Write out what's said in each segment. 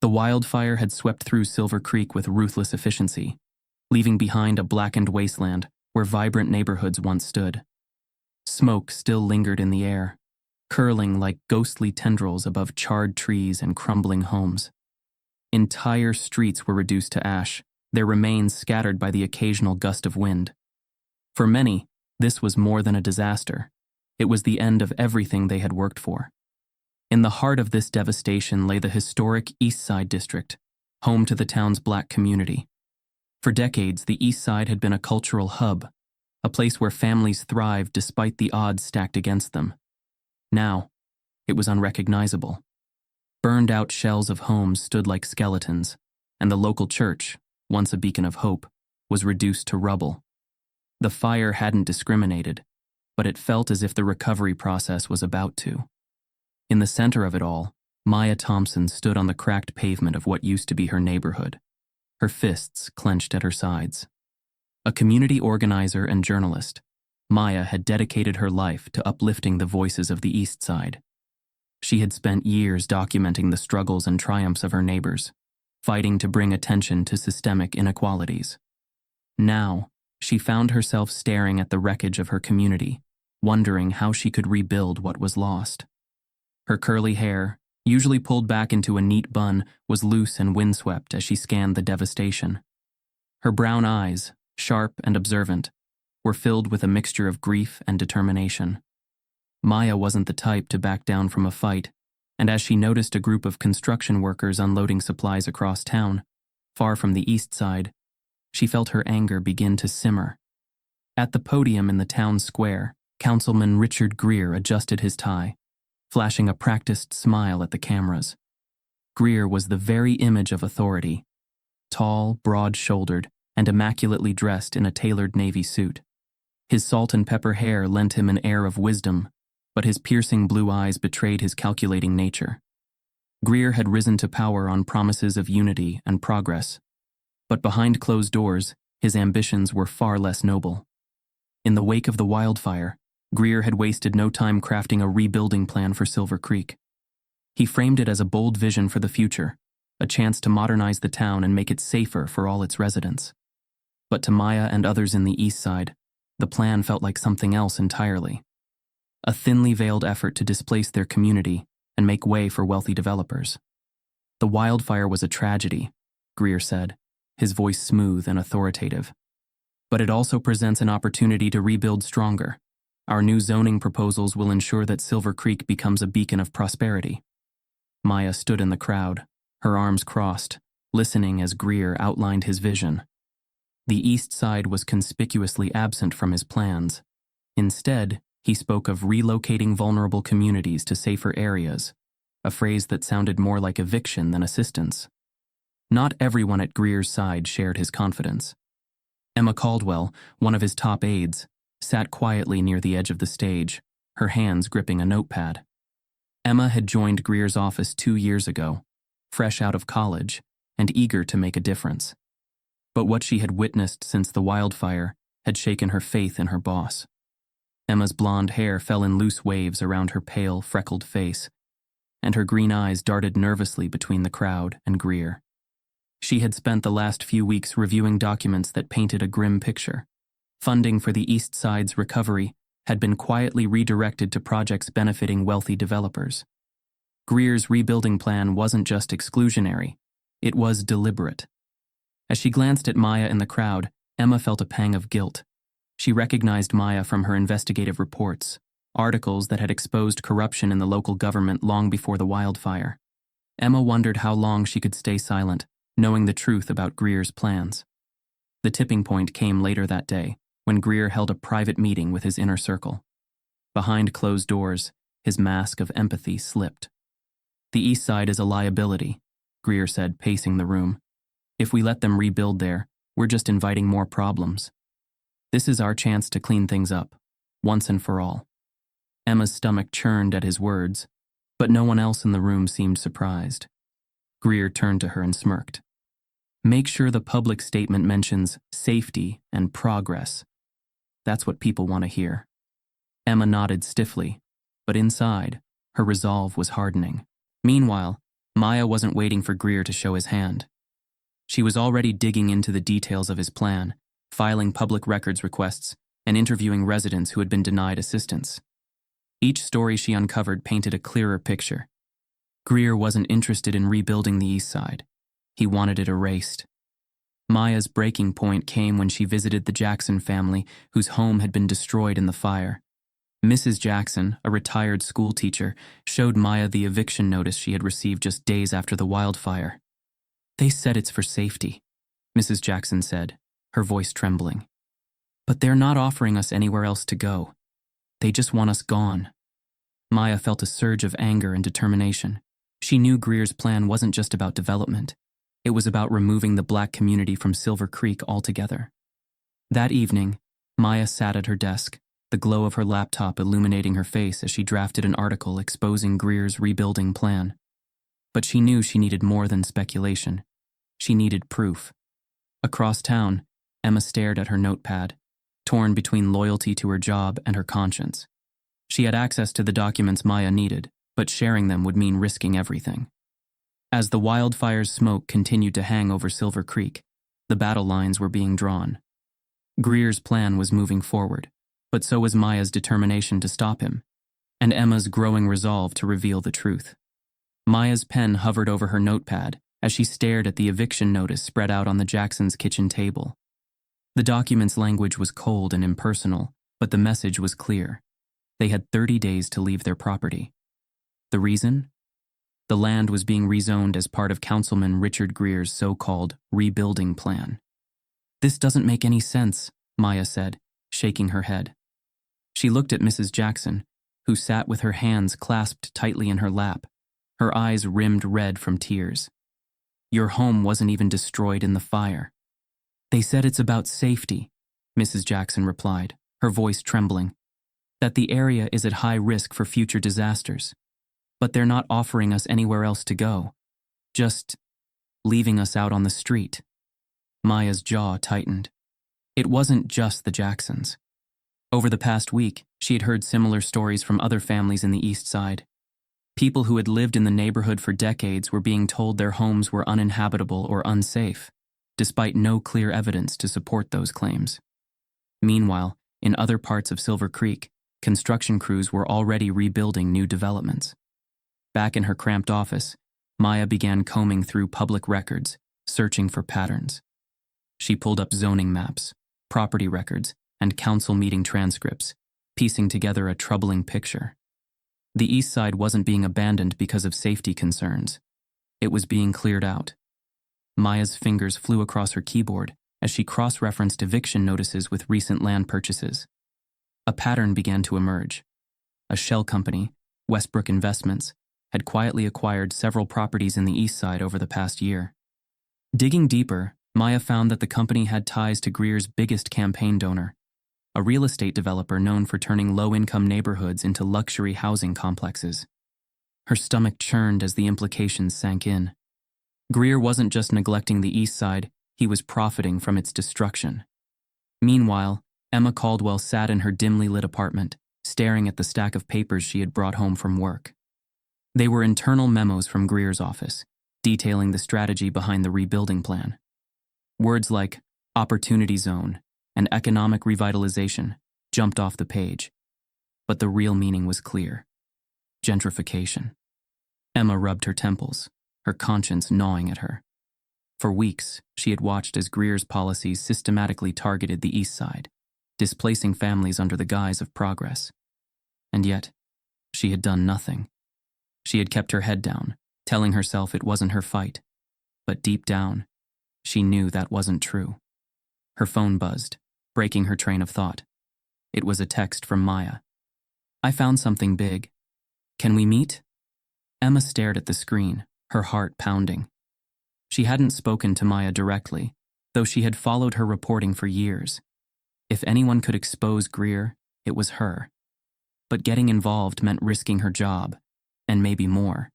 The wildfire had swept through Silver Creek with ruthless efficiency, leaving behind a blackened wasteland where vibrant neighborhoods once stood. Smoke still lingered in the air, curling like ghostly tendrils above charred trees and crumbling homes. Entire streets were reduced to ash, their remains scattered by the occasional gust of wind. For many, this was more than a disaster. It was the end of everything they had worked for. In the heart of this devastation lay the historic East Side district, home to the town's black community. For decades, the East Side had been a cultural hub, a place where families thrived despite the odds stacked against them. Now, it was unrecognizable. Burned-out shells of homes stood like skeletons, and the local church, once a beacon of hope, was reduced to rubble. The fire hadn't discriminated, but it felt as if the recovery process was about to. In the center of it all, Maya Thompson stood on the cracked pavement of what used to be her neighborhood, her fists clenched at her sides. A community organizer and journalist, Maya had dedicated her life to uplifting the voices of the East Side. She had spent years documenting the struggles and triumphs of her neighbors, fighting to bring attention to systemic inequalities. Now, she found herself staring at the wreckage of her community, wondering how she could rebuild what was lost. Her curly hair, usually pulled back into a neat bun, was loose and windswept as she scanned the devastation. Her brown eyes, sharp and observant, were filled with a mixture of grief and determination. Maya wasn't the type to back down from a fight, and as she noticed a group of construction workers unloading supplies across town, far from the East Side, she felt her anger begin to simmer. At the podium in the town square, Councilman Richard Greer adjusted his tie, flashing a practiced smile at the cameras. Greer was the very image of authority, tall, broad-shouldered, and immaculately dressed in a tailored navy suit. His salt and pepper hair lent him an air of wisdom, but his piercing blue eyes betrayed his calculating nature. Greer had risen to power on promises of unity and progress, but behind closed doors, his ambitions were far less noble. In the wake of the wildfire, Greer had wasted no time crafting a rebuilding plan for Silver Creek. He framed it as a bold vision for the future, a chance to modernize the town and make it safer for all its residents. But to Maya and others in the East Side, the plan felt like something else entirely. A thinly veiled effort to displace their community and make way for wealthy developers. The wildfire was a tragedy, Greer said, his voice smooth and authoritative. But it also presents an opportunity to rebuild stronger. Our new zoning proposals will ensure that Silver Creek becomes a beacon of prosperity. Maya stood in the crowd, her arms crossed, listening as Greer outlined his vision. The East Side was conspicuously absent from his plans. Instead, he spoke of relocating vulnerable communities to safer areas, a phrase that sounded more like eviction than assistance. Not everyone at Greer's side shared his confidence. Emma Caldwell, one of his top aides, sat quietly near the edge of the stage, her hands gripping a notepad. Emma had joined Greer's office 2 years ago, fresh out of college and eager to make a difference. But what she had witnessed since the wildfire had shaken her faith in her boss. Emma's blonde hair fell in loose waves around her pale, freckled face, and her green eyes darted nervously between the crowd and Greer. She had spent the last few weeks reviewing documents that painted a grim picture. Funding for the East Side's recovery had been quietly redirected to projects benefiting wealthy developers. Greer's rebuilding plan wasn't just exclusionary, it was deliberate. As she glanced at Maya in the crowd, Emma felt a pang of guilt. She recognized Maya from her investigative reports, articles that had exposed corruption in the local government long before the wildfire. Emma wondered how long she could stay silent, knowing the truth about Greer's plans. The tipping point came later that day, when Greer held a private meeting with his inner circle. Behind closed doors, his mask of empathy slipped. "The East Side is a liability," Greer said, pacing the room. "If we let them rebuild there, we're just inviting more problems. This is our chance to clean things up, once and for all." Emma's stomach churned at his words, but no one else in the room seemed surprised. Greer turned to her and smirked. "Make sure the public statement mentions safety and progress. That's what people want to hear." Emma nodded stiffly, but inside, her resolve was hardening. Meanwhile, Maya wasn't waiting for Greer to show his hand. She was already digging into the details of his plan, filing public records requests, and interviewing residents who had been denied assistance. Each story she uncovered painted a clearer picture. Greer wasn't interested in rebuilding the East Side. He wanted it erased. Maya's breaking point came when she visited the Jackson family, whose home had been destroyed in the fire. Mrs. Jackson, a retired school teacher, showed Maya the eviction notice she had received just days after the wildfire. "They said it's for safety," Mrs. Jackson said, her voice trembling. "But they're not offering us anywhere else to go. They just want us gone." Maya felt a surge of anger and determination. She knew Greer's plan wasn't just about development. It was about removing the Black community from Silver Creek altogether. That evening, Maya sat at her desk, the glow of her laptop illuminating her face as she drafted an article exposing Greer's rebuilding plan. But she knew she needed more than speculation. She needed proof. Across town, Emma stared at her notepad, torn between loyalty to her job and her conscience. She had access to the documents Maya needed, but sharing them would mean risking everything. As the wildfire's smoke continued to hang over Silver Creek, the battle lines were being drawn. Greer's plan was moving forward, but so was Maya's determination to stop him, and Emma's growing resolve to reveal the truth. Maya's pen hovered over her notepad as she stared at the eviction notice spread out on the Jacksons' kitchen table. The document's language was cold and impersonal, but the message was clear. They had 30 days to leave their property. The reason? The land was being rezoned as part of Councilman Richard Greer's so-called rebuilding plan. "This doesn't make any sense," Maya said, shaking her head. She looked at Mrs. Jackson, who sat with her hands clasped tightly in her lap, her eyes rimmed red from tears. "Your home wasn't even destroyed in the fire." "They said it's about safety," Mrs. Jackson replied, her voice trembling. "That the area is at high risk for future disasters. But they're not offering us anywhere else to go. Just leaving us out on the street." Maya's jaw tightened. It wasn't just the Jacksons. Over the past week, she had heard similar stories from other families in the East Side. People who had lived in the neighborhood for decades were being told their homes were uninhabitable or unsafe, despite no clear evidence to support those claims. Meanwhile, in other parts of Silver Creek, construction crews were already rebuilding new developments. Back in her cramped office, Maya began combing through public records, searching for patterns. She pulled up zoning maps, property records, and council meeting transcripts, piecing together a troubling picture. The East Side wasn't being abandoned because of safety concerns. It was being cleared out. Maya's fingers flew across her keyboard as she cross-referenced eviction notices with recent land purchases. A pattern began to emerge. A shell company, Westbrook Investments, had quietly acquired several properties in the East Side over the past year. Digging deeper, Maya found that the company had ties to Greer's biggest campaign donor, a real estate developer known for turning low-income neighborhoods into luxury housing complexes. Her stomach churned as the implications sank in. Greer wasn't just neglecting the East Side, he was profiting from its destruction. Meanwhile, Emma Caldwell sat in her dimly lit apartment, staring at the stack of papers she had brought home from work. They were internal memos from Greer's office, detailing the strategy behind the rebuilding plan. Words like opportunity zone and economic revitalization jumped off the page, but the real meaning was clear: gentrification. Emma rubbed her temples, her conscience gnawing at her. For weeks, she had watched as Greer's policies systematically targeted the East Side, displacing families under the guise of progress. And yet, she had done nothing. She had kept her head down, telling herself it wasn't her fight. But deep down, she knew that wasn't true. Her phone buzzed, breaking her train of thought. It was a text from Maya. "I found something big. Can we meet?" Emma stared at the screen, her heart pounding. She hadn't spoken to Maya directly, though she had followed her reporting for years. If anyone could expose Greer, it was her. But getting involved meant risking her job, and maybe more.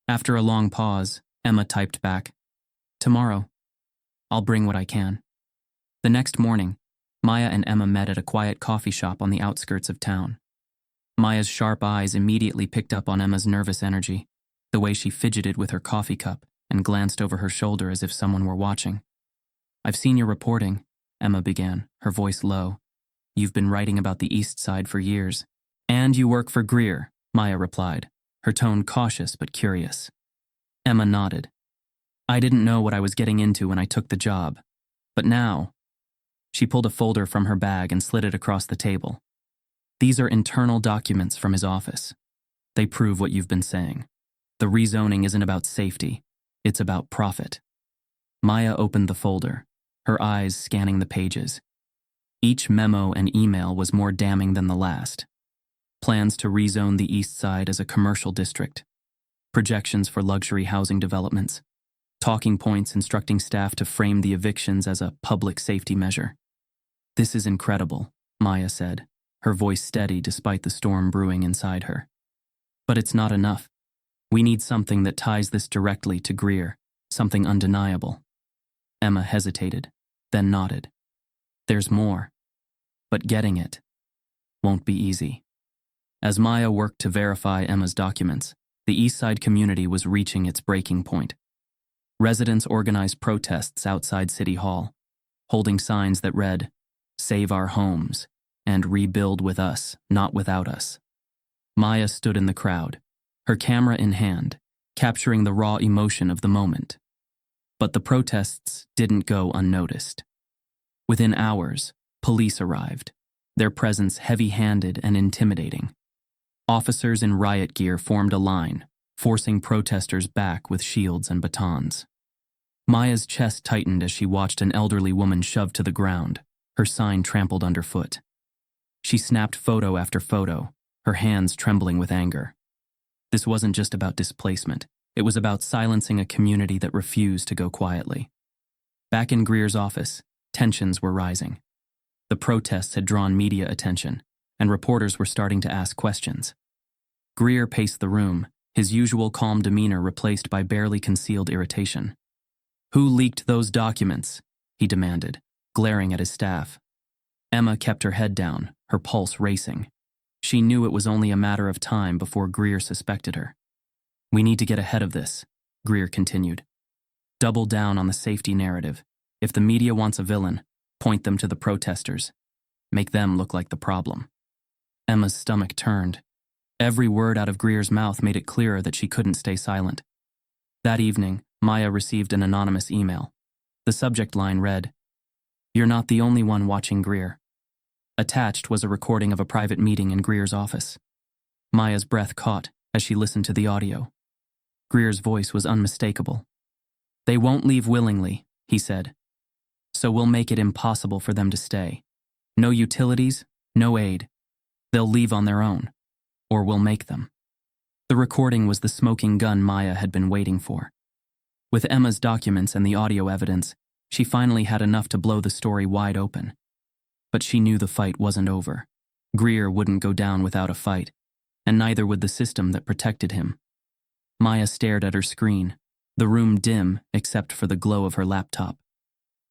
After a long pause, Emma typed back, "Tomorrow. I'll bring what I can." The next morning, Maya and Emma met at a quiet coffee shop on the outskirts of town. Maya's sharp eyes immediately picked up on Emma's nervous energy. the way she fidgeted with her coffee cup and glanced over her shoulder as if someone were watching. "I've seen your reporting," Emma began, her voice low. "You've been writing about the East Side for years." "And you work for Greer," Maya replied, her tone cautious but curious. Emma nodded. "I didn't know what I was getting into when I took the job. But now..." She pulled a folder from her bag and slid it across the table. "These are internal documents from his office. They prove what you've been saying. The rezoning isn't about safety. It's about profit." Maya opened the folder, her eyes scanning the pages. Each memo and email was more damning than the last. Plans to rezone the East Side as a commercial district. Projections for luxury housing developments. Talking points instructing staff to frame the evictions as a public safety measure. "This is incredible," Maya said, her voice steady despite the storm brewing inside her. "But it's not enough. We need something that ties this directly to Greer, something undeniable." Emma hesitated, then nodded. "There's more. But getting it won't be easy." As Maya worked to verify Emma's documents, the East Side community was reaching its breaking point. Residents organized protests outside City Hall, holding signs that read, "Save our homes," and "Rebuild with us, not without us." Maya stood in the crowd, her camera in hand, capturing the raw emotion of the moment. But the protests didn't go unnoticed. Within hours, police arrived, their presence heavy-handed and intimidating. Officers in riot gear formed a line, forcing protesters back with shields and batons. Maya's chest tightened as she watched an elderly woman shoved to the ground, her sign trampled underfoot. She snapped photo after photo, her hands trembling with anger. This wasn't just about displacement. It was about silencing a community that refused to go quietly. Back in Greer's office, tensions were rising. The protests had drawn media attention, and reporters were starting to ask questions. Greer paced the room, his usual calm demeanor replaced by barely concealed irritation. "Who leaked those documents?" he demanded, glaring at his staff. Emma kept her head down, her pulse racing. She knew it was only a matter of time before Greer suspected her. "We need to get ahead of this," Greer continued. "Double down on the safety narrative. If the media wants a villain, point them to the protesters. Make them look like the problem." Emma's stomach turned. Every word out of Greer's mouth made it clearer that she couldn't stay silent. That evening, Maya received an anonymous email. The subject line read, "You're not the only one watching Greer." Attached was a recording of a private meeting in Greer's office. Maya's breath caught as she listened to the audio. Greer's voice was unmistakable. "They won't leave willingly," he said. "So we'll make it impossible for them to stay. No utilities, no aid. They'll leave on their own. Or we'll make them." The recording was the smoking gun Maya had been waiting for. With Emma's documents and the audio evidence, she finally had enough to blow the story wide open. But she knew the fight wasn't over. Greer wouldn't go down without a fight, and neither would the system that protected him. Maya stared at her screen, the room dim except for the glow of her laptop.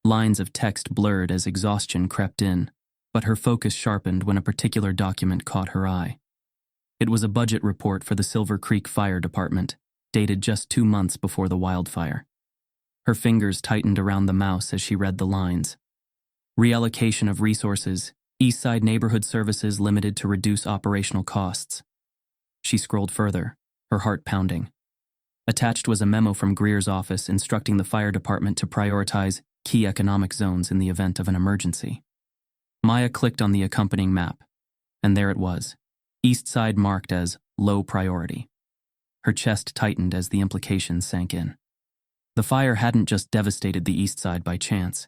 Lines of text blurred as exhaustion crept in, but her focus sharpened when a particular document caught her eye. It was a budget report for the Silver Creek Fire Department, dated just 2 months before the wildfire. Her fingers tightened around the mouse as she read the lines. "Reallocation of resources, East Side Neighborhood Services Limited to reduce operational costs." She scrolled further, her heart pounding. Attached was a memo from Greer's office instructing the fire department to prioritize key economic zones in the event of an emergency. Maya clicked on the accompanying map, and there it was, East Side marked as low priority. Her chest tightened as the implications sank in. The fire hadn't just devastated the East Side by chance.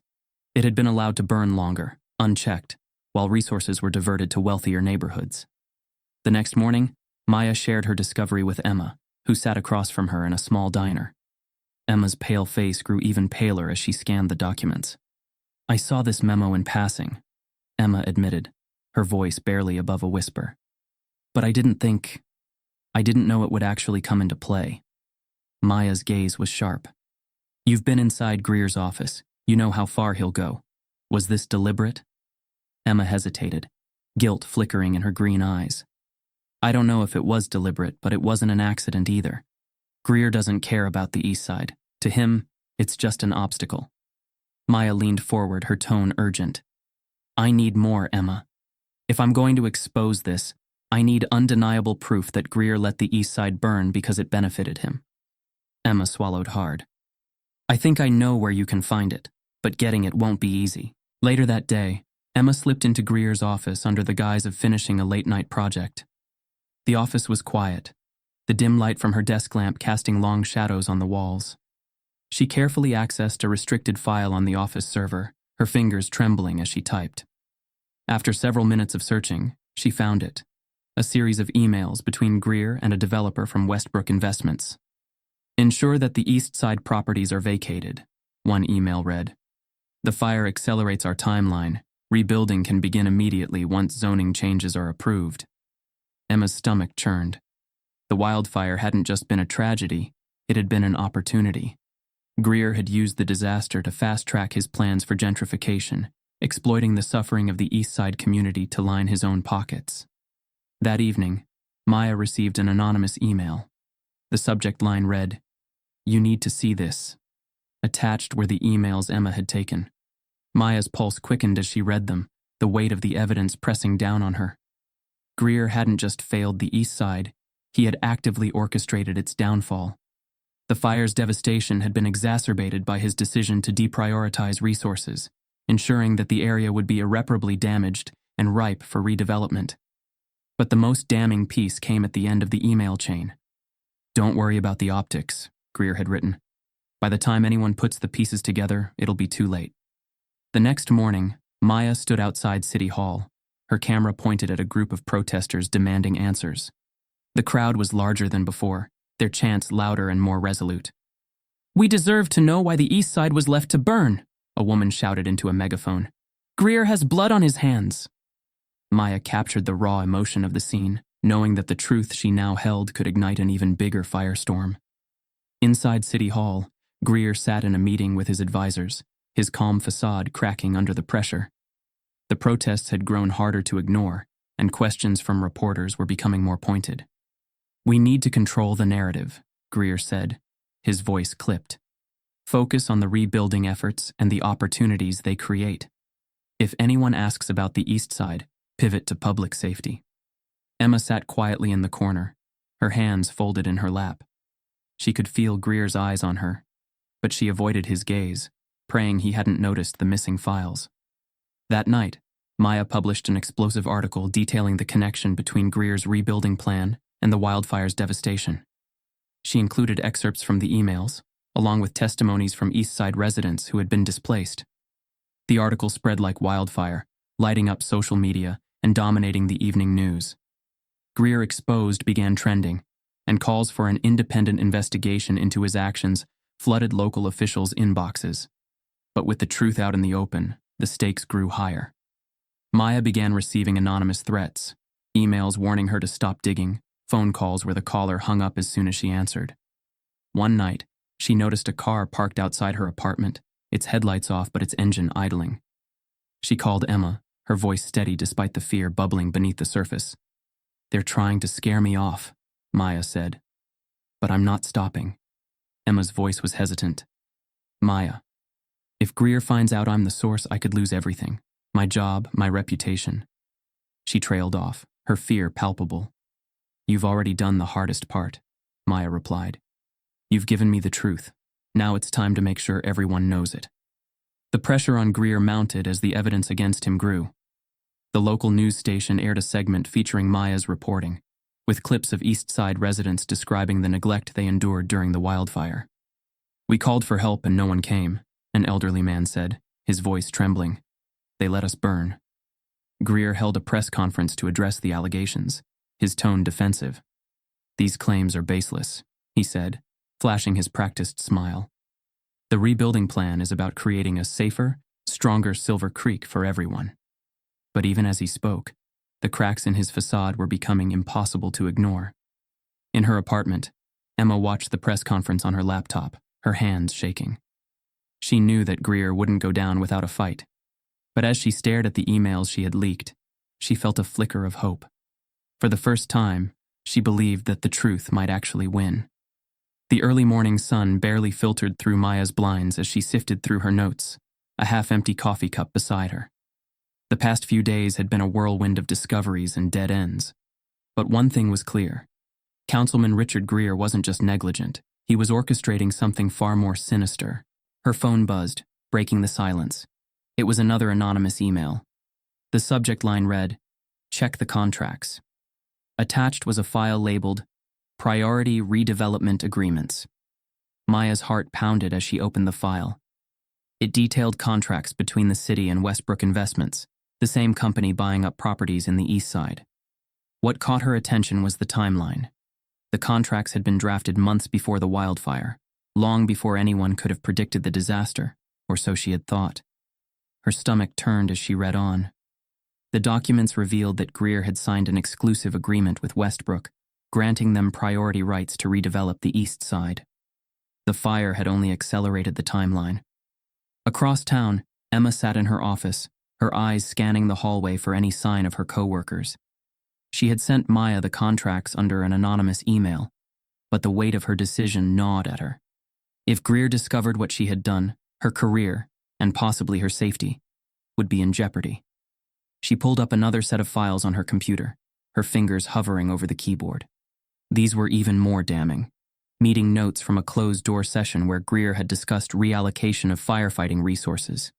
It had been allowed to burn longer, unchecked, while resources were diverted to wealthier neighborhoods. The next morning, Maya shared her discovery with Emma, who sat across from her in a small diner. Emma's pale face grew even paler as she scanned the documents. "I saw this memo in passing," Emma admitted, her voice barely above a whisper. "But I didn't know it would actually come into play." Maya's gaze was sharp. "You've been inside Greer's office. You know how far he'll go. Was this deliberate?" Emma hesitated, guilt flickering in her green eyes. "I don't know if it was deliberate, but it wasn't an accident either. Greer doesn't care about the east side. To him, it's just an obstacle. Maya leaned forward, her tone urgent. I need more, Emma. If I'm going to expose this, I need undeniable proof that Greer let the east side burn because it benefited him. Emma swallowed hard. I think I know where you can find it, but getting it won't be easy. Later that day, Emma slipped into Greer's office under the guise of finishing a late-night project. The office was quiet, the dim light from her desk lamp casting long shadows on the walls. She carefully accessed a restricted file on the office server, her fingers trembling as she typed. After several minutes of searching, she found it, a series of emails between Greer and a developer from Westbrook Investments. Ensure that the east side properties are vacated, one email read. The fire accelerates our timeline. Rebuilding can begin immediately once zoning changes are approved. Emma's stomach churned. The wildfire hadn't just been a tragedy, it had been an opportunity. Greer had used the disaster to fast-track his plans for gentrification, exploiting the suffering of the east side community to line his own pockets. That evening, Maya received an anonymous email. The subject line read, "You need to see this." Attached were the emails Emma had taken. Maya's pulse quickened as she read them, the weight of the evidence pressing down on her. Greer hadn't just failed the east side, he had actively orchestrated its downfall. The fire's devastation had been exacerbated by his decision to deprioritize resources, ensuring that the area would be irreparably damaged and ripe for redevelopment. But the most damning piece came at the end of the email chain. Don't worry about the optics, Greer had written. By the time anyone puts the pieces together, it'll be too late. The next morning, Maya stood outside City Hall, her camera pointed at a group of protesters demanding answers. The crowd was larger than before, their chants louder and more resolute. "We deserve to know why the east side was left to burn," a woman shouted into a megaphone. "Greer has blood on his hands." Maya captured the raw emotion of the scene, knowing that the truth she now held could ignite an even bigger firestorm. Inside City Hall, Greer sat in a meeting with his advisors, his calm facade cracking under the pressure. The protests had grown harder to ignore, and questions from reporters were becoming more pointed. "We need to control the narrative," Greer said, his voice clipped. "Focus on the rebuilding efforts and the opportunities they create. If anyone asks about the east side, pivot to public safety." Emma sat quietly in the corner, her hands folded in her lap. She could feel Greer's eyes on her, but she avoided his gaze, praying he hadn't noticed the missing files. That night, Maya published an explosive article detailing the connection between Greer's rebuilding plan and the wildfire's devastation. She included excerpts from the emails, along with testimonies from East Side residents who had been displaced. The article spread like wildfire, lighting up social media and dominating the evening news. Greer Exposed began trending, and calls for an independent investigation into his actions flooded local officials' inboxes. But with the truth out in the open, the stakes grew higher. Maya began receiving anonymous threats, emails warning her to stop digging, phone calls where the caller hung up as soon as she answered. One night, she noticed a car parked outside her apartment, its headlights off but its engine idling. She called Emma, her voice steady despite the fear bubbling beneath the surface. "They're trying to scare me off," Maya said. "But I'm not stopping." Emma's voice was hesitant. "Maya, if Greer finds out I'm the source, I could lose everything. My job, my reputation." She trailed off, her fear palpable. "You've already done the hardest part," Maya replied. "You've given me the truth. Now it's time to make sure everyone knows it." The pressure on Greer mounted as the evidence against him grew. The local news station aired a segment featuring Maya's reporting, with clips of East Side residents describing the neglect they endured during the wildfire. "We called for help and no one came," an elderly man said, his voice trembling. "They let us burn." Greer held a press conference to address the allegations, his tone defensive. "These claims are baseless," he said, flashing his practiced smile. "The rebuilding plan is about creating a safer, stronger Silver Creek for everyone." But even as he spoke, the cracks in his facade were becoming impossible to ignore. In her apartment, Emma watched the press conference on her laptop, her hands shaking. She knew that Greer wouldn't go down without a fight, but as she stared at the emails she had leaked, she felt a flicker of hope. For the first time, she believed that the truth might actually win. The early morning sun barely filtered through Maya's blinds as she sifted through her notes, a half-empty coffee cup beside her. The past few days had been a whirlwind of discoveries and dead ends. But one thing was clear. Councilman Richard Greer wasn't just negligent, he was orchestrating something far more sinister. Her phone buzzed, breaking the silence. It was another anonymous email. The subject line read, "Check the contracts." Attached was a file labeled, "Priority Redevelopment Agreements." Maya's heart pounded as she opened the file. It detailed contracts between the city and Westbrook Investments, the same company buying up properties in the east side. What caught her attention was the timeline. The contracts had been drafted months before the wildfire, long before anyone could have predicted the disaster, or so she had thought. Her stomach turned as she read on. The documents revealed that Greer had signed an exclusive agreement with Westbrook, granting them priority rights to redevelop the east side. The fire had only accelerated the timeline. Across town, Emma sat in her office, her eyes scanning the hallway for any sign of her co-workers. She had sent Maya the contracts under an anonymous email, but the weight of her decision gnawed at her. If Greer discovered what she had done, her career, and possibly her safety, would be in jeopardy. She pulled up another set of files on her computer, her fingers hovering over the keyboard. These were even more damning. Meeting notes from a closed-door session where Greer had discussed reallocation of firefighting resources.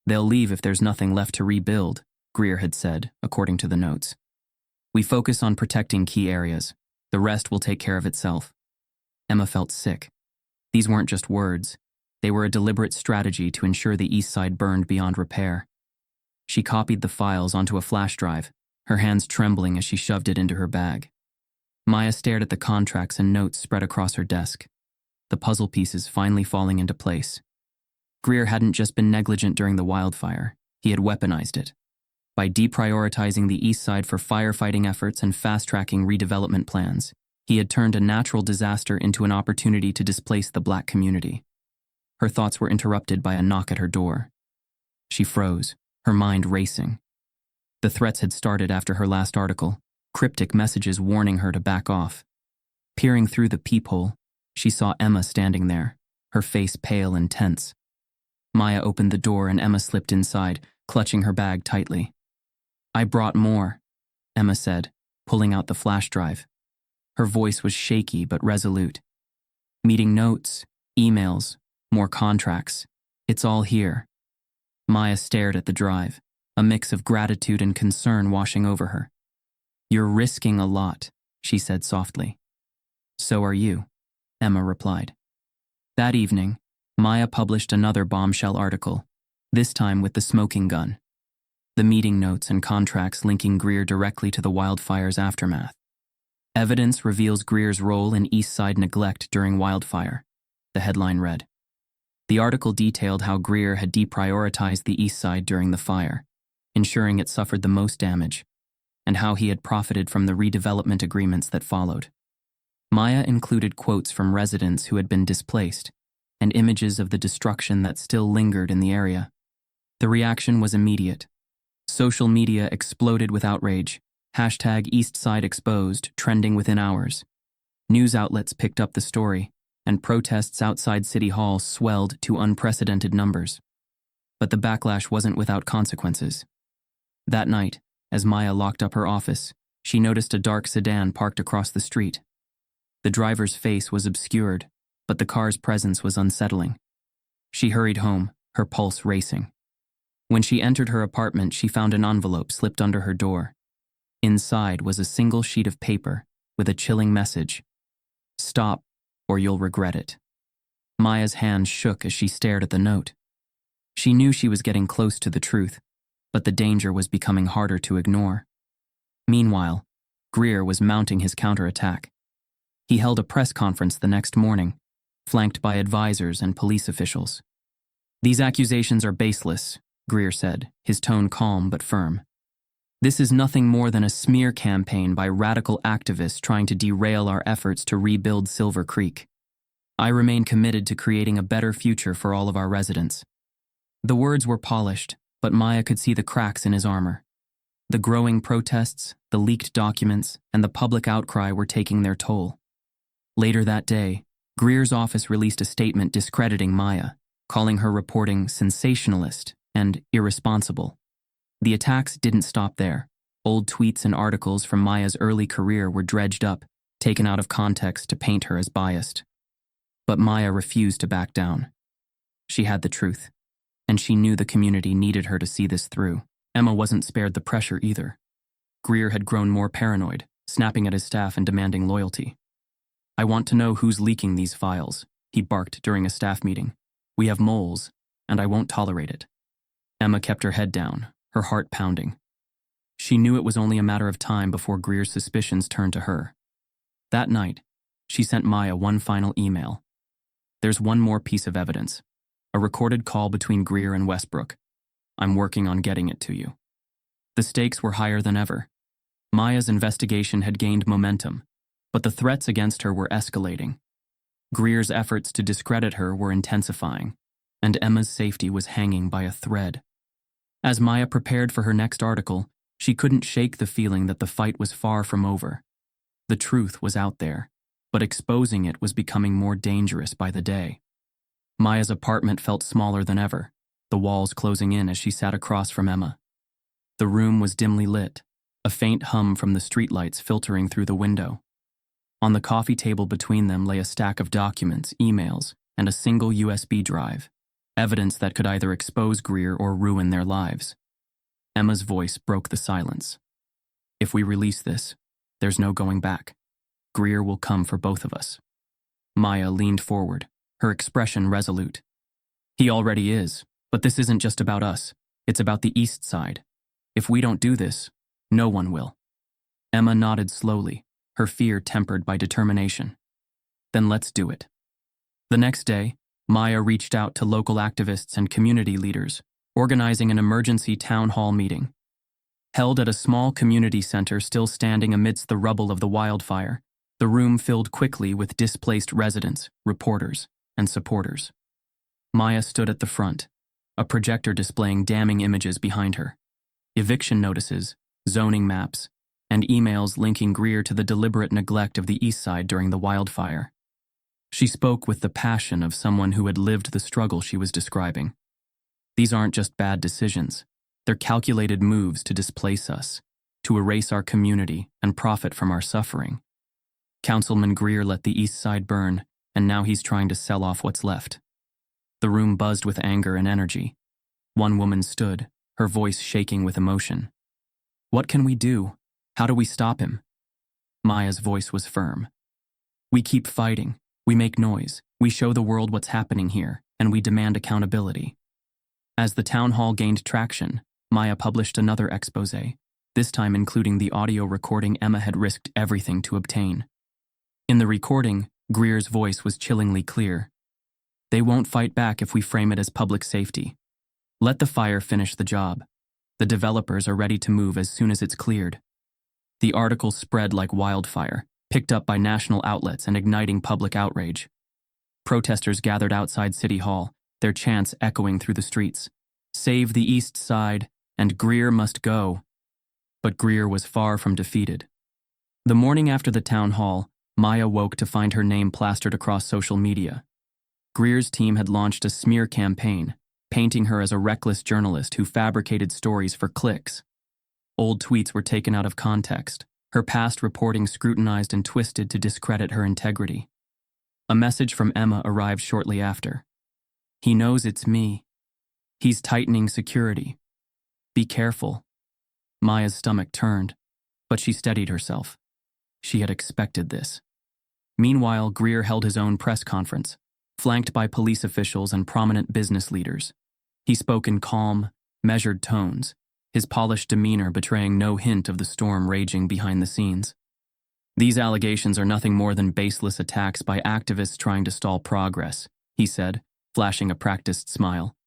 "They'll leave if there's nothing left to rebuild," Greer had said, according to the notes. "We focus on protecting key areas. The rest will take care of itself." Emma felt sick. These weren't just words. They were a deliberate strategy to ensure the east side burned beyond repair. She copied the files onto a flash drive, her hands trembling as she shoved it into her bag. Maya stared at the contracts and notes spread across her desk, the puzzle pieces finally falling into place. Greer hadn't just been negligent during the wildfire, he had weaponized it. By deprioritizing the east side for firefighting efforts and fast-tracking redevelopment plans, he had turned a natural disaster into an opportunity to displace the black community. Her thoughts were interrupted by a knock at her door. She froze, her mind racing. The threats had started after her last article, cryptic messages warning her to back off. Peering through the peephole, she saw Emma standing there, her face pale and tense. Maya opened the door and Emma slipped inside, clutching her bag tightly. "I brought more," Emma said, pulling out the flash drive. Her voice was shaky but resolute. "Meeting notes, emails, more contracts. It's all here." Maya stared at the drive, a mix of gratitude and concern washing over her. "You're risking a lot," she said softly. "So are you," Emma replied. That evening, Maya published another bombshell article, this time with the smoking gun. The meeting notes and contracts linking Greer directly to the wildfire's aftermath. "Evidence reveals Greer's role in East Side neglect during wildfire," the headline read. The article detailed how Greer had deprioritized the East Side during the fire, ensuring it suffered the most damage, and how he had profited from the redevelopment agreements that followed. Maya included quotes from residents who had been displaced, and images of the destruction that still lingered in the area. The reaction was immediate. Social media exploded with outrage, #EastSideExposed trending within hours. News outlets picked up the story, and protests outside City Hall swelled to unprecedented numbers. But the backlash wasn't without consequences. That night, as Maya locked up her office, she noticed a dark sedan parked across the street. The driver's face was obscured, but the car's presence was unsettling. She hurried home, her pulse racing. When she entered her apartment, she found an envelope slipped under her door. Inside was a single sheet of paper with a chilling message: "Stop, or you'll regret it." Maya's hands shook as she stared at the note. She knew she was getting close to the truth, but the danger was becoming harder to ignore. Meanwhile, Greer was mounting his counterattack. He held a press conference the next morning, flanked by advisors and police officials. "These accusations are baseless," Greer said, his tone calm but firm. "This is nothing more than a smear campaign by radical activists trying to derail our efforts to rebuild Silver Creek. I remain committed to creating a better future for all of our residents." The words were polished, but Maya could see the cracks in his armor. The growing protests, the leaked documents, and the public outcry were taking their toll. Later that day, Greer's office released a statement discrediting Maya, calling her reporting sensationalist and irresponsible. The attacks didn't stop there. Old tweets and articles from Maya's early career were dredged up, taken out of context to paint her as biased. But Maya refused to back down. She had the truth, and she knew the community needed her to see this through. Emma wasn't spared the pressure either. Greer had grown more paranoid, snapping at his staff and demanding loyalty. "I want to know who's leaking these files," he barked during a staff meeting. "We have moles, and I won't tolerate it." Emma kept her head down, her heart pounding. She knew it was only a matter of time before Greer's suspicions turned to her. That night, she sent Maya one final email. "There's one more piece of evidence. A recorded call between Greer and Westbrook. I'm working on getting it to you." The stakes were higher than ever. Maya's investigation had gained momentum, but the threats against her were escalating. Greer's efforts to discredit her were intensifying, and Emma's safety was hanging by a thread. As Maya prepared for her next article, she couldn't shake the feeling that the fight was far from over. The truth was out there, but exposing it was becoming more dangerous by the day. Maya's apartment felt smaller than ever, the walls closing in as she sat across from Emma. The room was dimly lit, a faint hum from the streetlights filtering through the window. On the coffee table between them lay a stack of documents, emails, and a single USB drive, evidence that could either expose Greer or ruin their lives. Emma's voice broke the silence. "If we release this, there's no going back. Greer will come for both of us." Maya leaned forward, her expression resolute. "He already is, but this isn't just about us. It's about the East Side. If we don't do this, no one will." Emma nodded slowly, her fear tempered by determination. "Then let's do it." The next day, Maya reached out to local activists and community leaders, organizing an emergency town hall meeting. Held at a small community center still standing amidst the rubble of the wildfire, the room filled quickly with displaced residents, reporters, and supporters. Maya stood at the front, a projector displaying damning images behind her. Eviction notices, zoning maps, and emails linking Greer to the deliberate neglect of the East Side during the wildfire. She spoke with the passion of someone who had lived the struggle she was describing. "These aren't just bad decisions. They're calculated moves to displace us, to erase our community and profit from our suffering. Councilman Greer let the East Side burn, and now he's trying to sell off what's left." The room buzzed with anger and energy. One woman stood, her voice shaking with emotion. "What can we do? How do we stop him?" Maya's voice was firm. "We keep fighting. We make noise. We show the world what's happening here, and we demand accountability." As the town hall gained traction, Maya published another expose, this time including the audio recording Emma had risked everything to obtain. In the recording, Greer's voice was chillingly clear. "They won't fight back if we frame it as public safety. Let the fire finish the job. The developers are ready to move as soon as it's cleared." The article spread like wildfire, picked up by national outlets and igniting public outrage. Protesters gathered outside City Hall, their chants echoing through the streets. "Save the East Side, and Greer must go." But Greer was far from defeated. The morning after the town hall, Maya woke to find her name plastered across social media. Greer's team had launched a smear campaign, painting her as a reckless journalist who fabricated stories for clicks. Old tweets were taken out of context, her past reporting scrutinized and twisted to discredit her integrity. A message from Emma arrived shortly after. "He knows it's me. He's tightening security. Be careful." Maya's stomach turned, but she steadied herself. She had expected this. Meanwhile, Greer held his own press conference, flanked by police officials and prominent business leaders. He spoke in calm, measured tones, his polished demeanor betraying no hint of the storm raging behind the scenes. "These allegations are nothing more than baseless attacks by activists trying to stall progress," he said, flashing a practiced smile.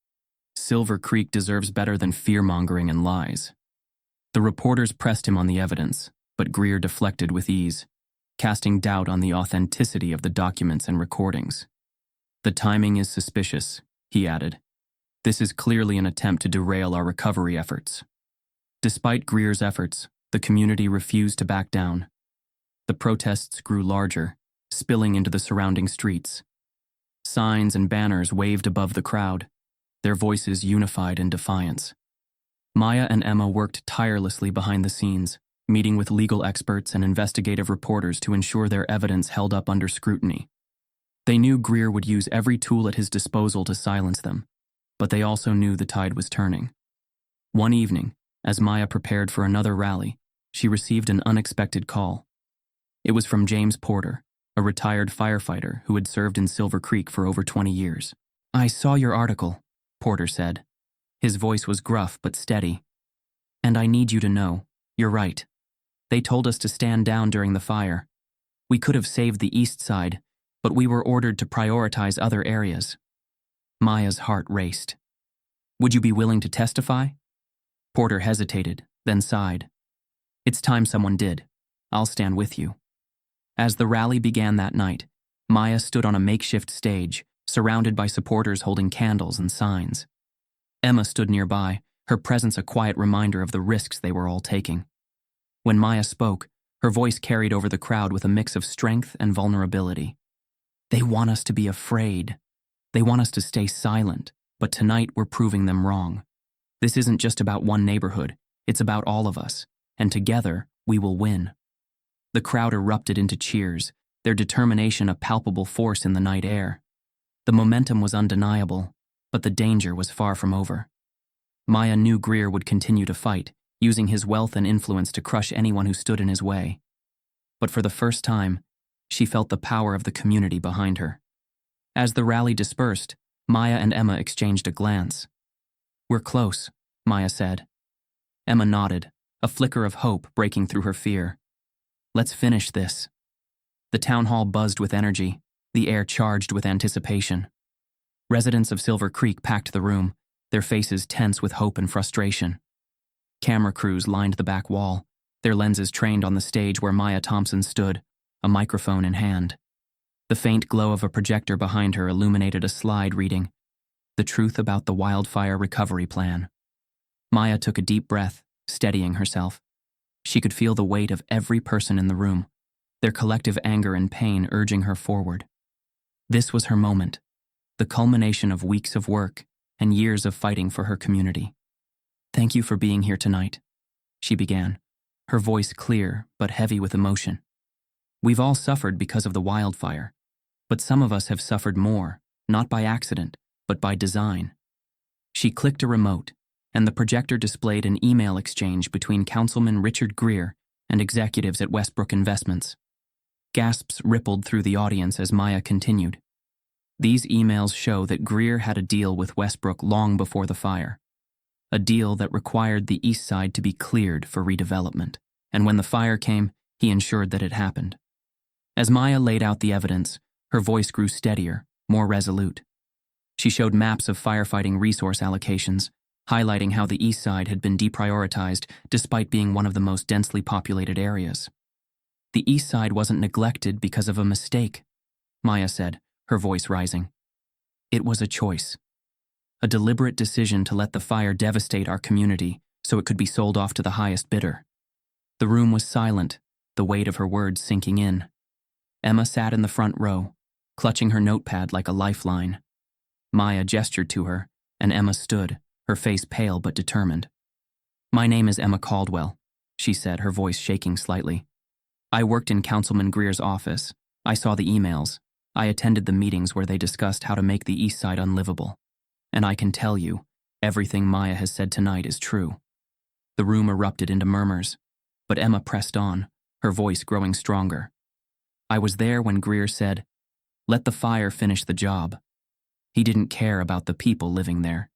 "Silver Creek deserves better than fear-mongering and lies." The reporters pressed him on the evidence, but Greer deflected with ease, casting doubt on the authenticity of the documents and recordings. "The timing is suspicious," he added. "This is clearly an attempt to derail our recovery efforts." Despite Greer's efforts, the community refused to back down. The protests grew larger, spilling into the surrounding streets. Signs and banners waved above the crowd, their voices unified in defiance. Maya and Emma worked tirelessly behind the scenes, meeting with legal experts and investigative reporters to ensure their evidence held up under scrutiny. They knew Greer would use every tool at his disposal to silence them, but they also knew the tide was turning. One evening, as Maya prepared for another rally, she received an unexpected call. It was from James Porter, a retired firefighter who had served in Silver Creek for over 20 years. "I saw your article," Porter said. His voice was gruff but steady. "And I need you to know, you're right. They told us to stand down during the fire. We could have saved the east side, but we were ordered to prioritize other areas." Maya's heart raced. "Would you be willing to testify?" Porter hesitated, then sighed. "It's time someone did. I'll stand with you." As the rally began that night, Maya stood on a makeshift stage, surrounded by supporters holding candles and signs. Emma stood nearby, her presence a quiet reminder of the risks they were all taking. When Maya spoke, her voice carried over the crowd with a mix of strength and vulnerability. "They want us to be afraid. They want us to stay silent, but tonight we're proving them wrong. This isn't just about one neighborhood, it's about all of us, and together we will win." The crowd erupted into cheers, their determination a palpable force in the night air. The momentum was undeniable, but the danger was far from over. Maya knew Greer would continue to fight, using his wealth and influence to crush anyone who stood in his way. But for the first time, she felt the power of the community behind her. As the rally dispersed, Maya and Emma exchanged a glance. "We're close," Maya said. Emma nodded, a flicker of hope breaking through her fear. "Let's finish this." The town hall buzzed with energy, the air charged with anticipation. Residents of Silver Creek packed the room, their faces tense with hope and frustration. Camera crews lined the back wall, their lenses trained on the stage where Maya Thompson stood, a microphone in hand. The faint glow of a projector behind her illuminated a slide reading, "The Truth About the Wildfire Recovery Plan." Maya took a deep breath, steadying herself. She could feel the weight of every person in the room, their collective anger and pain urging her forward. This was her moment, the culmination of weeks of work and years of fighting for her community. "Thank you for being here tonight," she began, her voice clear but heavy with emotion. "We've all suffered because of the wildfire, but some of us have suffered more, not by accident, but by design." She clicked a remote, and the projector displayed an email exchange between Councilman Richard Greer and executives at Westbrook Investments. Gasps rippled through the audience as Maya continued. These emails show that Greer had a deal with Westbrook long before the fire. A deal that required the east side to be cleared for redevelopment, and when the fire came, he ensured that it happened. As Maya laid out the evidence, her voice grew steadier, more resolute. She showed maps of firefighting resource allocations, highlighting how the east side had been deprioritized despite being one of the most densely populated areas. "The east side wasn't neglected because of a mistake," Maya said, her voice rising. "It was a choice. A deliberate decision to let the fire devastate our community so it could be sold off to the highest bidder." The room was silent, the weight of her words sinking in. Emma sat in the front row, clutching her notepad like a lifeline. Maya gestured to her, and Emma stood, her face pale but determined. "My name is Emma Caldwell," she said, her voice shaking slightly. "I worked in Councilman Greer's office. I saw the emails. I attended the meetings where they discussed how to make the east side unlivable. And I can tell you, everything Maya has said tonight is true." The room erupted into murmurs, but Emma pressed on, her voice growing stronger. "I was there when Greer said, 'Let the fire finish the job.' He didn't care about the people living there.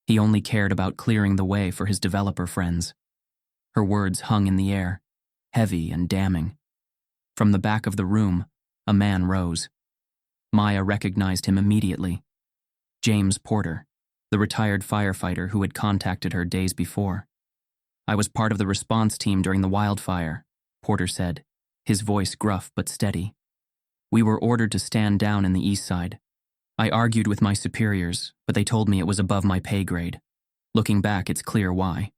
He only cared about clearing the way for his developer friends." Her words hung in the air, heavy and damning. From the back of the room, a man rose. Maya recognized him immediately. James Porter, the retired firefighter who had contacted her days before. "I was part of the response team during the wildfire," Porter said, his voice gruff but steady. "We were ordered to stand down in the east side. I argued with my superiors, but they told me it was above my pay grade. Looking back, it's clear why."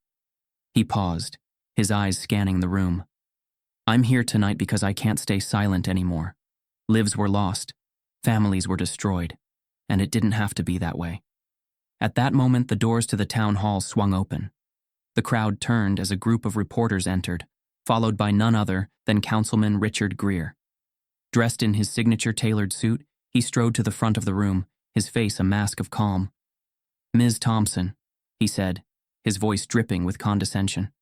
He paused, his eyes scanning the room. "I'm here tonight because I can't stay silent anymore. Lives were lost, families were destroyed, and it didn't have to be that way. At that moment, the doors to the town hall swung open. The crowd turned as a group of reporters entered, followed by none other than Councilman Richard Greer. Dressed in his signature tailored suit, he strode to the front of the room, his face a mask of calm. "Ms. Thompson," he said, his voice dripping with condescension,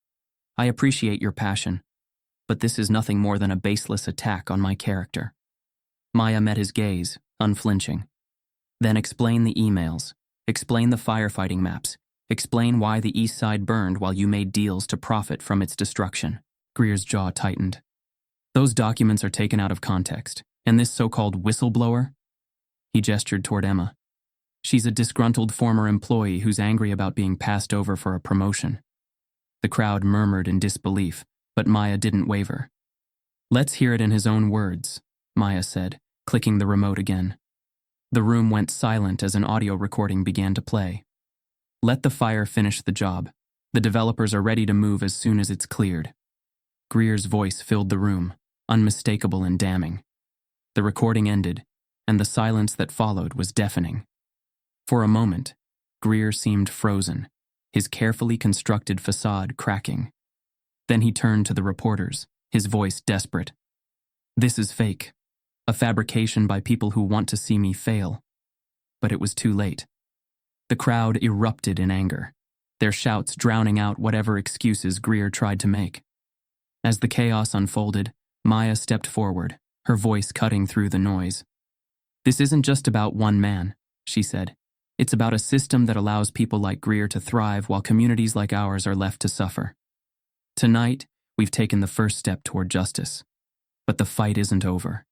"I appreciate your passion, but this is nothing more than a baseless attack on my character." Maya met his gaze, unflinching. "Then explain the emails, explain the firefighting maps, explain why the East Side burned while you made deals to profit from its destruction." Greer's jaw tightened. "Those documents are taken out of context, and this so-called whistleblower?" He gestured toward Emma. "She's a disgruntled former employee who's angry about being passed over for a promotion." The crowd murmured in disbelief, but Maya didn't waver. "Let's hear it in his own words," Maya said, clicking the remote again. The room went silent as an audio recording began to play. "Let the fire finish the job. The developers are ready to move as soon as it's cleared." Greer's voice filled the room, unmistakable and damning. The recording ended, and the silence that followed was deafening. For a moment, Greer seemed frozen, his carefully constructed facade cracking. Then he turned to the reporters, his voice desperate. "This is fake. A fabrication by people who want to see me fail." But it was too late. The crowd erupted in anger, their shouts drowning out whatever excuses Greer tried to make. As the chaos unfolded, Maya stepped forward, her voice cutting through the noise. "This isn't just about one man," she said. "It's about a system that allows people like Greer to thrive while communities like ours are left to suffer. Tonight, we've taken the first step toward justice. But the fight isn't over."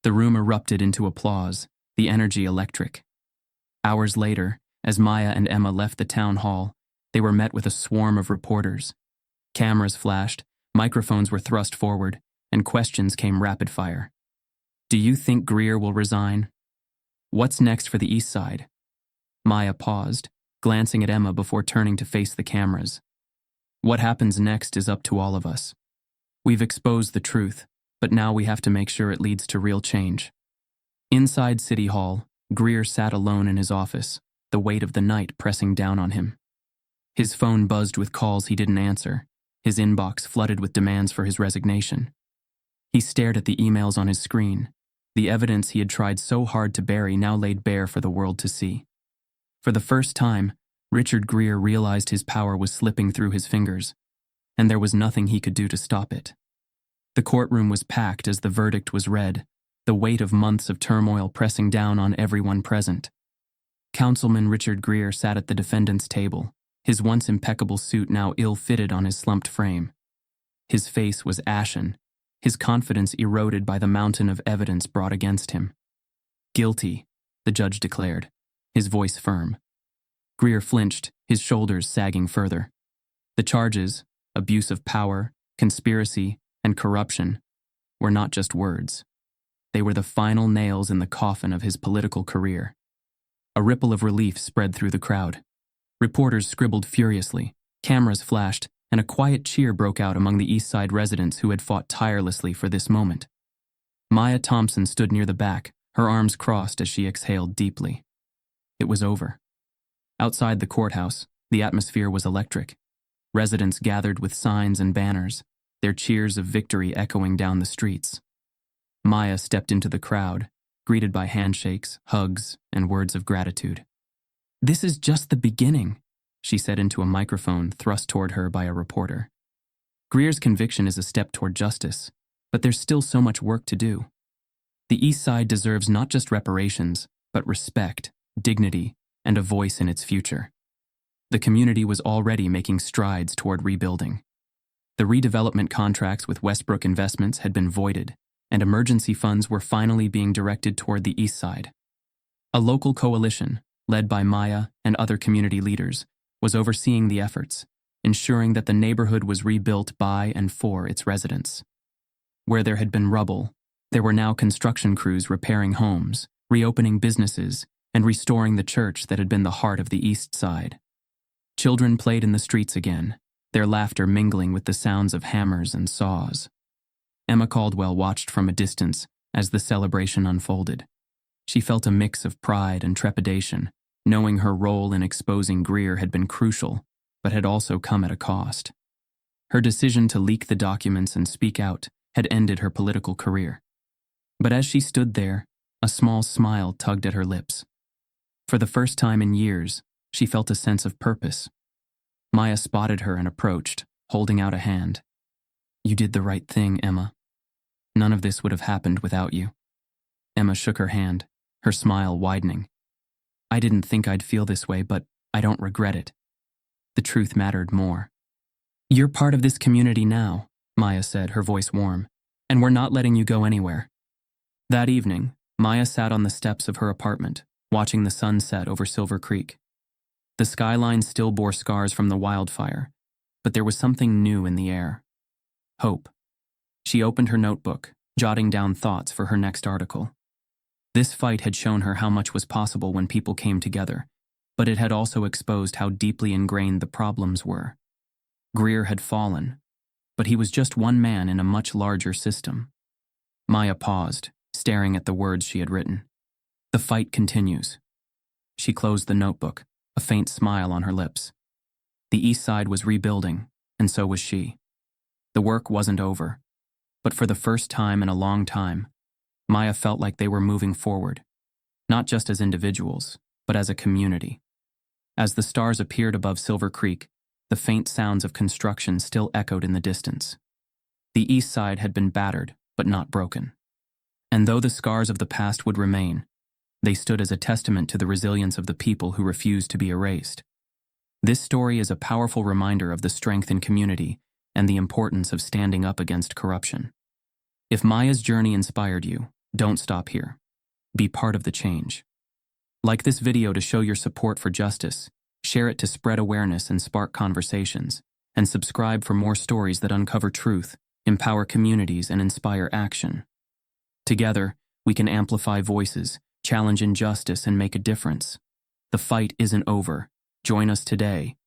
The room erupted into applause, the energy electric. Hours later, as Maya and Emma left the town hall, they were met with a swarm of reporters. Cameras flashed, microphones were thrust forward, and questions came rapid fire. "Do you think Greer will resign? What's next for the East Side?" Maya paused, glancing at Emma before turning to face the cameras. "What happens next is up to all of us. We've exposed the truth, but now we have to make sure it leads to real change." Inside City Hall, Greer sat alone in his office, the weight of the night pressing down on him. His phone buzzed with calls he didn't answer, his inbox flooded with demands for his resignation. He stared at the emails on his screen, the evidence he had tried so hard to bury now laid bare for the world to see. For the first time, Richard Greer realized his power was slipping through his fingers, and there was nothing he could do to stop it. The courtroom was packed as the verdict was read, the weight of months of turmoil pressing down on everyone present. Councilman Richard Greer sat at the defendant's table, his once impeccable suit now ill-fitted on his slumped frame. His face was ashen, his confidence eroded by the mountain of evidence brought against him. "Guilty," the judge declared, his voice firm. Greer flinched, his shoulders sagging further. The charges, abuse of power, conspiracy, and corruption, were not just words. They were the final nails in the coffin of his political career. A ripple of relief spread through the crowd. Reporters scribbled furiously, cameras flashed, and a quiet cheer broke out among the East Side residents who had fought tirelessly for this moment. Maya Thompson stood near the back, her arms crossed as she exhaled deeply. It was over. Outside the courthouse, the atmosphere was electric. Residents gathered with signs and banners, their cheers of victory echoing down the streets. Maya stepped into the crowd, greeted by handshakes, hugs, and words of gratitude. "This is just the beginning," she said into a microphone thrust toward her by a reporter. "Greer's conviction is a step toward justice, but there's still so much work to do. The East Side deserves not just reparations, but respect, dignity, and a voice in its future." The community was already making strides toward rebuilding. The redevelopment contracts with Westbrook Investments had been voided, and emergency funds were finally being directed toward the East Side. A local coalition, led by Maya and other community leaders, was overseeing the efforts, ensuring that the neighborhood was rebuilt by and for its residents. Where there had been rubble, there were now construction crews repairing homes, reopening businesses, and restoring the church that had been the heart of the East Side. Children played in the streets again, their laughter mingling with the sounds of hammers and saws. Emma Caldwell watched from a distance, As the celebration unfolded, she felt a mix of pride and trepidation, knowing her role in exposing Greer had been crucial, but had also come at a cost. Her decision to leak the documents and speak out had ended her political career. But as she stood there, a small smile tugged at her lips. For the first time in years, she felt a sense of purpose. Maya spotted her and approached, holding out a hand. "You did the right thing, Emma. None of this would have happened without you." Emma shook her hand, her smile widening. "I didn't think I'd feel this way, but I don't regret it. The truth mattered more." "You're part of this community now," Maya said, her voice warm, "and we're not letting you go anywhere." That evening, Maya sat on the steps of her apartment, watching the sun set over Silver Creek. The skyline still bore scars from the wildfire, but there was something new in the air. Hope. She opened her notebook, jotting down thoughts for her next article. This fight had shown her how much was possible when people came together, but it had also exposed how deeply ingrained the problems were. Greer had fallen, but he was just one man in a much larger system. Maya paused, staring at the words she had written. "The fight continues." She closed the notebook, a faint smile on her lips. The East Side was rebuilding, and so was she. The work wasn't over, but for the first time in a long time, Maya felt like they were moving forward, not just as individuals, but as a community. As the stars appeared above Silver Creek, the faint sounds of construction still echoed in the distance. The East Side had been battered, but not broken. And though the scars of the past would remain, they stood as a testament to the resilience of the people who refused to be erased. This story is a powerful reminder of the strength in community and the importance of standing up against corruption. If Maya's journey inspired you, don't stop here. Be part of the change. Like this video to show your support for justice, share it to spread awareness and spark conversations, and subscribe for more stories that uncover truth, empower communities, and inspire action. Together, we can amplify voices, challenge injustice, and make a difference. The fight isn't over. Join us today,